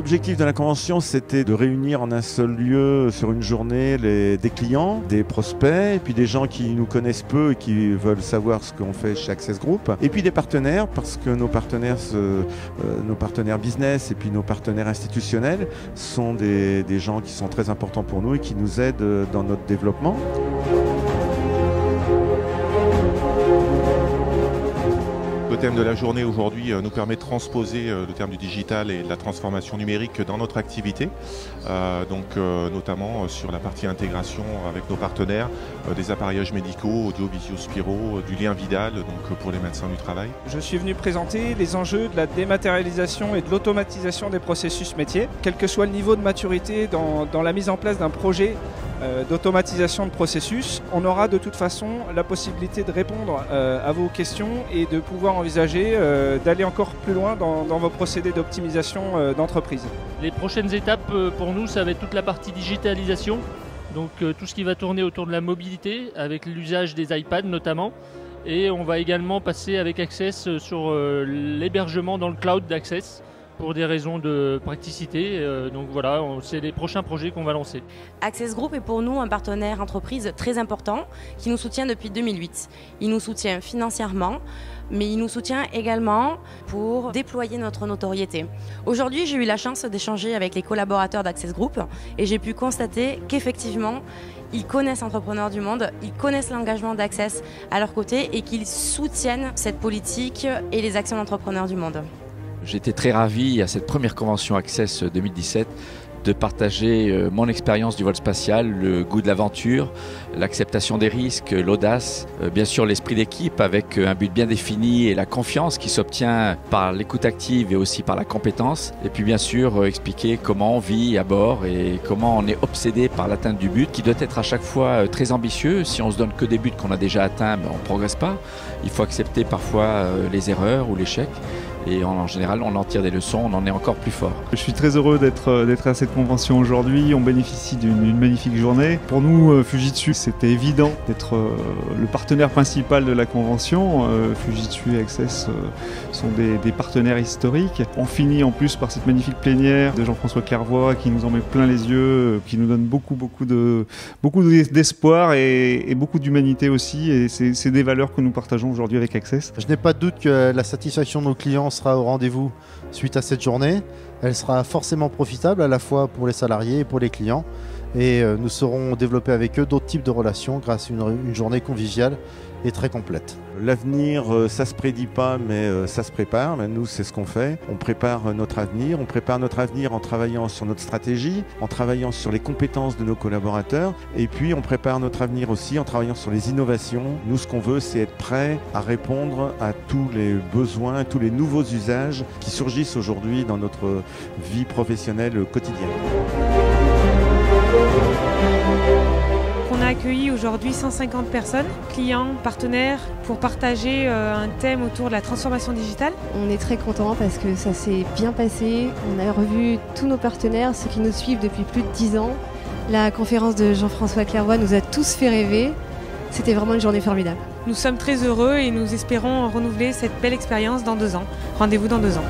L'objectif de la convention, c'était de réunir en un seul lieu sur une journée des clients, des prospects, et puis des gens qui nous connaissent peu et qui veulent savoir ce qu'on fait chez Access Group, et puis des partenaires, parce que nos partenaires business et puis nos partenaires institutionnels sont des gens qui sont très importants pour nous et qui nous aident dans notre développement. Le thème de la journée aujourd'hui nous permet de transposer le terme du digital et de la transformation numérique dans notre activité, notamment sur la partie intégration avec nos partenaires, des appareillages médicaux, audio-visio Spiro, du lien Vidal pour les médecins du travail. Je suis venu présenter les enjeux de la dématérialisation et de l'automatisation des processus métiers. Quel que soit le niveau de maturité dans la mise en place d'un projet d'automatisation de processus, on aura de toute façon la possibilité de répondre à vos questions et de pouvoir envisager d'aller encore plus loin dans vos procédés d'optimisation d'entreprise. Les prochaines étapes pour nous, ça va être toute la partie digitalisation, donc tout ce qui va tourner autour de la mobilité avec l'usage des iPads notamment, et on va également passer avec Access sur l'hébergement dans le cloud d'Access, pour des raisons de praticité. Donc voilà, c'est les prochains projets qu'on va lancer. Access Group est pour nous un partenaire entreprise très important qui nous soutient depuis 2008. Il nous soutient financièrement, mais il nous soutient également pour déployer notre notoriété. Aujourd'hui, j'ai eu la chance d'échanger avec les collaborateurs d'Access Group et j'ai pu constater qu'effectivement, ils connaissent Entrepreneurs du Monde, ils connaissent l'engagement d'Access à leur côté et qu'ils soutiennent cette politique et les actions d'Entrepreneurs du Monde. J'étais très ravi à cette première convention Access 2017 de partager mon expérience du vol spatial, le goût de l'aventure, l'acceptation des risques, l'audace, bien sûr l'esprit d'équipe avec un but bien défini et la confiance qui s'obtient par l'écoute active et aussi par la compétence. Et puis bien sûr expliquer comment on vit à bord et comment on est obsédé par l'atteinte du but qui doit être à chaque fois très ambitieux. Si on se donne que des buts qu'on a déjà atteints, on ne progresse pas. Il faut accepter parfois les erreurs ou l'échec. Et en général, on en tire des leçons, on en est encore plus fort. Je suis très heureux d'être à cette convention aujourd'hui. On bénéficie d'une magnifique journée. Pour nous, Fujitsu, c'était évident d'être le partenaire principal de la convention. Fujitsu et Access sont des partenaires historiques. On finit en plus par cette magnifique plénière de Jean-François Clairvoy qui nous en met plein les yeux, qui nous donne beaucoup d'espoir et beaucoup d'humanité aussi. Et c'est des valeurs que nous partageons aujourd'hui avec Access. Je n'ai pas de doute que la satisfaction de nos clients sera au rendez-vous suite à cette journée. Elle sera forcément profitable à la fois pour les salariés et pour les clients. Et nous saurons développer avec eux d'autres types de relations grâce à une journée conviviale et très complète. L'avenir, ça se prédit pas, mais ça se prépare. Mais nous, c'est ce qu'on fait. On prépare notre avenir. On prépare notre avenir en travaillant sur notre stratégie, en travaillant sur les compétences de nos collaborateurs. Et puis, on prépare notre avenir aussi en travaillant sur les innovations. Nous, ce qu'on veut, c'est être prêt à répondre à tous les besoins, tous les nouveaux usages qui surgissent aujourd'hui dans notre vie professionnelle quotidienne. On a accueilli aujourd'hui 150 personnes, clients, partenaires, pour partager un thème autour de la transformation digitale. On est très contents parce que ça s'est bien passé. On a revu tous nos partenaires, ceux qui nous suivent depuis plus de 10 ans. La conférence de Jean-François Clairvoy nous a tous fait rêver. C'était vraiment une journée formidable. Nous sommes très heureux et nous espérons renouveler cette belle expérience dans 2 ans. Rendez-vous dans 2 ans.